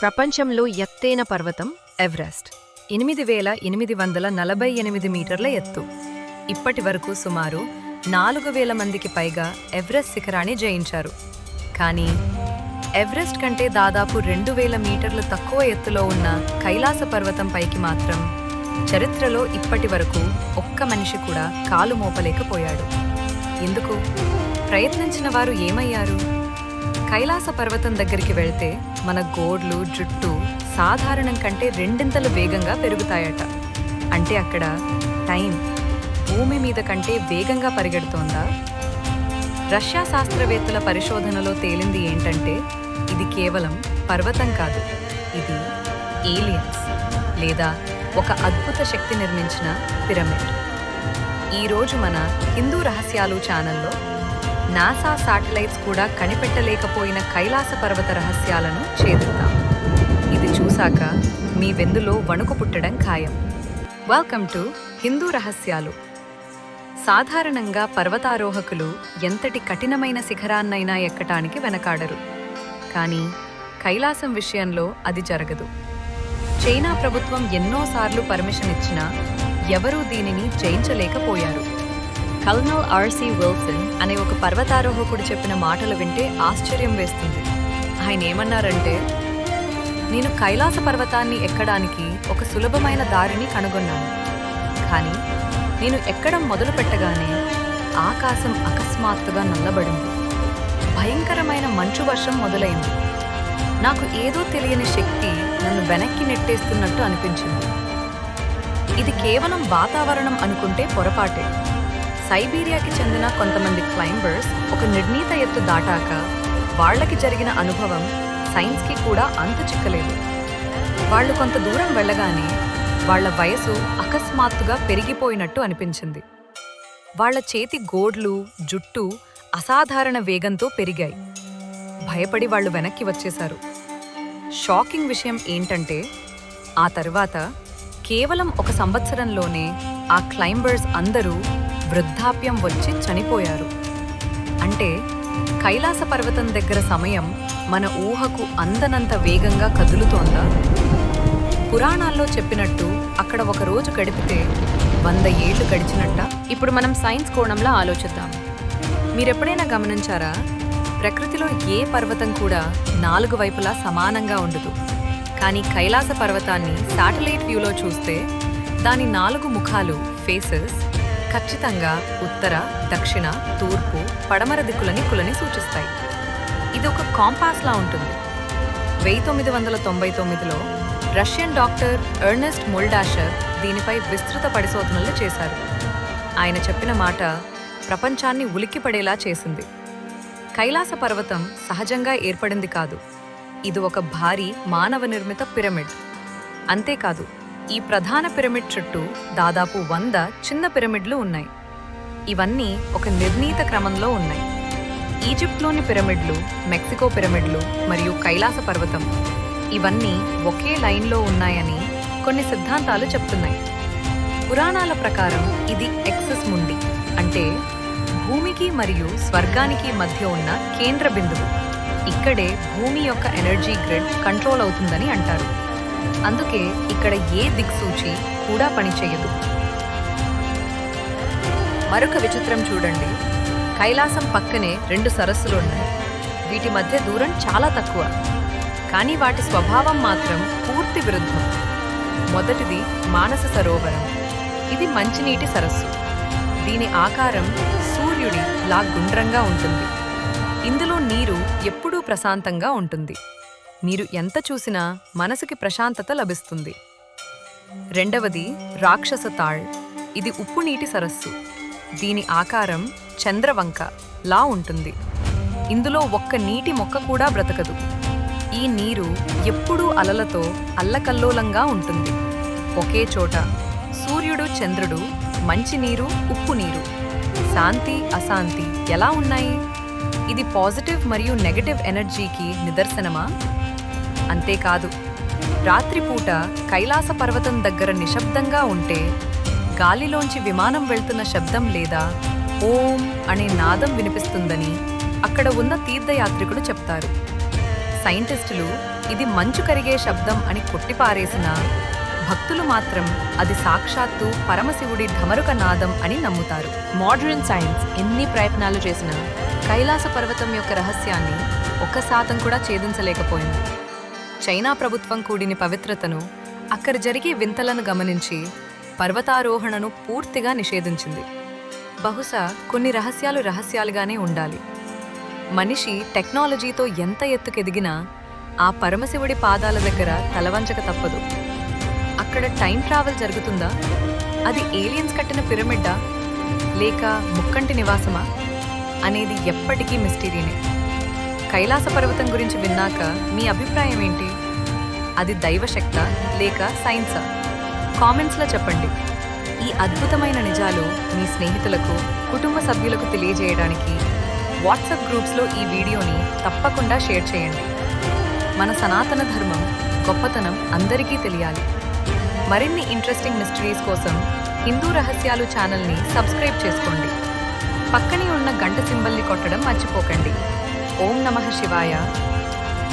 ప్రపంచంలో ఎత్తైన పర్వతం ఎవరెస్ట్ 8848 మీటర్ల ఎత్తు. ఇప్పటి వరకు సుమారు 4000 మందికి పైగా ఎవరెస్ట్ శిఖరాన్ని జయించారు. కానీ ఎవరెస్ట్ కంటే దాదాపు 2000 మీటర్లు తక్కువ ఎత్తులో ఉన్న కైలాస పర్వతం పైకి మాత్రం చరిత్రలో ఇప్పటి వరకు ఒక్క మనిషి కూడా కాలు మోపలేకపోయాడు. ఎందుకు? ప్రయత్నించిన వారు ఏమయ్యారు? కైలాస పర్వతం దగ్గరికి వెళ్తే మన గోడ్లు, జుట్టు సాధారణం కంటే రెండింతలు వేగంగా పెరుగుతాయట. అంటే అక్కడ టైం భూమి మీద కంటే వేగంగా పరిగెడుతోందా? రష్యా శాస్త్రవేత్తల పరిశోధనలో తేలింది ఏంటంటే ఇది కేవలం పర్వతం కాదు, ఇది ఏలియన్స్ లేదా ఒక అద్భుత శక్తి నిర్మించిన పిరమిడ్. ఈరోజు మన హిందూ రహస్యాలు ఛానల్లో నాసా శాటిలైట్స్ కూడా కనిపెట్టలేకపోయిన కైలాస పర్వత రహస్యాలను ఛేదిద్దాం. ఇది చూశాక మీ వెన్నులో వణుకు పుట్టడం ఖాయం. వెల్కమ్ టు హిందూ రహస్యాలు. సాధారణంగా పర్వతారోహకులు ఎంతటి కఠినమైన శిఖరాన్నైనా ఎక్కటానికి వెనకాడరు. కానీ కైలాసం విషయంలో అది జరగదు. చైనా ప్రభుత్వం ఎన్నోసార్లు పర్మిషన్ ఇచ్చినా ఎవరూ దీనిని జయించలేకపోయారు. కల్నల్ ఆర్సి విల్సన్ అనే ఒక పర్వతారోహకుడు చెప్పిన మాటలు వింటే ఆశ్చర్యం వేస్తుంది. ఆయన ఏమన్నారంటే, నేను కైలాస పర్వతాన్ని ఎక్కడానికి ఒక సులభమైన దారిని కనుగొన్నాను. కానీ నేను ఎక్కడం మొదలు పెట్టగానే ఆకాశం అకస్మాత్తుగా నల్లబడింది. భయంకరమైన మంచు వర్షం మొదలైంది. నాకు ఏదో తెలియని శక్తి నన్ను వెనక్కి నెట్టేస్తున్నట్టు అనిపించింది. ఇది కేవలం వాతావరణం అనుకుంటే పొరపాటే. సైబీరియాకి చెందిన కొంతమంది క్లైంబర్స్ ఒక నిర్ణీత ఎత్తు దాటాక వాళ్లకి జరిగిన అనుభవం సైన్స్కి కూడా అంతు చిక్కలేదు. వాళ్ళు కొంత దూరం వెళ్ళగానే వాళ్ల వయసు అకస్మాత్తుగా పెరిగిపోయినట్టు అనిపించింది. వాళ్ల చేతి గోడ్లు, జుట్టు అసాధారణ వేగంతో పెరిగాయి. భయపడి వాళ్ళు వెనక్కి వచ్చేశారు. షాకింగ్ విషయం ఏంటంటే ఆ తర్వాత కేవలం 1 సంవత్సరంలోనే ఆ క్లైంబర్స్ అందరూ వృద్ధాప్యం వచ్చి చనిపోయారు. అంటే కైలాస పర్వతం దగ్గర సమయం మన ఊహకు అందనంత వేగంగా కదులుతోందా? పురాణాల్లో చెప్పినట్టు అక్కడ ఒక రోజు గడిపితే 100 ఏళ్లు గడిచినట్ట. ఇప్పుడు మనం సైన్స్ కోణంలో ఆలోచిద్దాం. మీరెప్పుడైనా గమనించారా? ప్రకృతిలో ఏ పర్వతం కూడా 4 వైపులా సమానంగా ఉండదు. కానీ కైలాస పర్వతాన్ని శాటిలైట్ వ్యూలో చూస్తే దాని 4 ముఖాలు, ఫేసెస్ ఖచ్చితంగా ఉత్తర, దక్షిణ, తూర్పు, పడమర దిక్కులని సూచిస్తాయి. ఇది ఒక కాంపాస్లా ఉంటుంది. 1999లో రష్యన్ డాక్టర్ ఎర్నెస్ట్ మొల్డాషర్ దీనిపై విస్తృత పరిశోధనలు చేశారు. ఆయన చెప్పిన మాట ప్రపంచాన్ని ఉలిక్కిపడేలా చేసింది. కైలాస పర్వతం సహజంగా ఏర్పడింది కాదు. ఇది ఒక భారీ మానవ నిర్మిత పిరమిడ్. అంతేకాదు, ఈ ప్రధాన పిరమిడ్ చుట్టూ దాదాపు 100 చిన్న పిరమిడ్లు ఉన్నాయి. ఇవన్నీ ఒక నిర్ణీత క్రమంలో ఉన్నాయి. ఈజిప్ట్లోని పిరమిడ్లు, మెక్సికో పిరమిడ్లు మరియు కైలాస పర్వతం ఇవన్నీ ఒకే లైన్లో ఉన్నాయని కొన్ని సిద్ధాంతాలు చెప్తున్నాయి. పురాణాల ప్రకారం ఇది ఎక్సెస్ ముండి, అంటే భూమికి మరియు స్వర్గానికి మధ్య ఉన్న కేంద్ర బిందువు. ఇక్కడే భూమి యొక్క ఎనర్జీ గ్రిడ్ కంట్రోల్ అవుతుందని అంటారు. అందుకే ఇక్కడ ఏ దిక్సూచి కూడా పనిచేయదు. మరొక విచిత్రం చూడండి. కైలాసం పక్కనే 2 సరస్సులు ఉన్నాయి. వీటి మధ్య దూరం చాలా తక్కువ, కానీ వాటి స్వభావం మాత్రం పూర్తి విరుద్ధం. మొదటిది మానస సరోవరం. ఇది మంచినీటి సరస్సు. దీని ఆకారం సూర్యుడి లా గుండ్రంగా ఉంటుంది. ఇందులో నీరు ఎప్పుడూ ప్రశాంతంగా ఉంటుంది. మీరు ఎంత చూసినా మనసుకి ప్రశాంతత లభిస్తుంది. రెండవది రాక్షస తాళ్. ఇది ఉప్పు నీటి సరస్సు. దీని ఆకారం చంద్రవంక లా ఉంటుంది. ఇందులో ఒక్క నీటి మొక్క కూడా బ్రతకదు. ఈ నీరు ఎప్పుడూ అలలతో అల్లకల్లోలంగా ఉంటుంది. ఒకే చోట సూర్యుడు, చంద్రుడు, మంచినీరు, ఉప్పు నీరు, శాంతి, అశాంతి ఎలా ఉన్నాయి? ఇది పాజిటివ్ మరియు నెగటివ్ ఎనర్జీకి నిదర్శనమా? అంతేకాదు, రాత్రిపూట కైలాస పర్వతం దగ్గర నిశ్శబ్దంగా ఉంటే గాలిలోంచి విమానం వెళ్తున్న శబ్దం లేదా ఓం అనే నాదం వినిపిస్తుందని అక్కడ ఉన్న తీర్థయాత్రికులు చెప్తారు. సైంటిస్టులు ఇది మంచు కరిగే శబ్దం అని కొట్టిపారేసిన భక్తులు మాత్రం అది సాక్షాత్తు పరమశివుడి ఢమరుక నాదం అని నమ్ముతారు. మోడర్న్ సైన్స్ ఎన్ని ప్రయత్నాలు చేసినా కైలాస పర్వతం యొక్క రహస్యాన్ని 1% కూడా ఛేదించలేకపోయింది. చైనా ప్రభుత్వం కూడిని పవిత్రతను, అక్కడ జరిగే వింతలను గమనించి పర్వతారోహణను పూర్తిగా నిషేధించింది. బహుశా కొన్ని రహస్యాలు రహస్యాలుగానే ఉండాలి. మనిషి టెక్నాలజీతో ఎంత ఎత్తుకెదిగినా ఆ పరమశివుడి పాదాల దగ్గర తలవంచక తప్పదు. అక్కడ టైం ట్రావెల్ జరుగుతుందా? అది ఏలియన్స్ కట్టిన పిరమిడ్డా లేక ముక్కంటి నివాసమా అనేది ఎప్పటికీ మిస్టరీనే. కైలాస పర్వతం గురించి విన్నాక మీ అభిప్రాయం ఏంటి? అది దైవశక్తా లేక సైన్సా? కామెంట్స్లో చెప్పండి. ఈ అద్భుతమైన నిజాలు మీ స్నేహితులకు, కుటుంబ సభ్యులకు తెలియజేయడానికి వాట్సాప్ గ్రూప్స్లో ఈ వీడియోని తప్పకుండా షేర్ చేయండి. మన సనాతన ధర్మం గొప్పతనం అందరికీ తెలియాలి. మరిన్ని ఇంట్రెస్టింగ్ మిస్టరీస్ కోసం హిందూ రహస్యాలు ఛానల్ని సబ్స్క్రైబ్ చేసుకోండి. పక్కనే ఉన్న గంట సింబల్ని కొట్టడం మర్చిపోకండి. ఓం నమః శివాయ.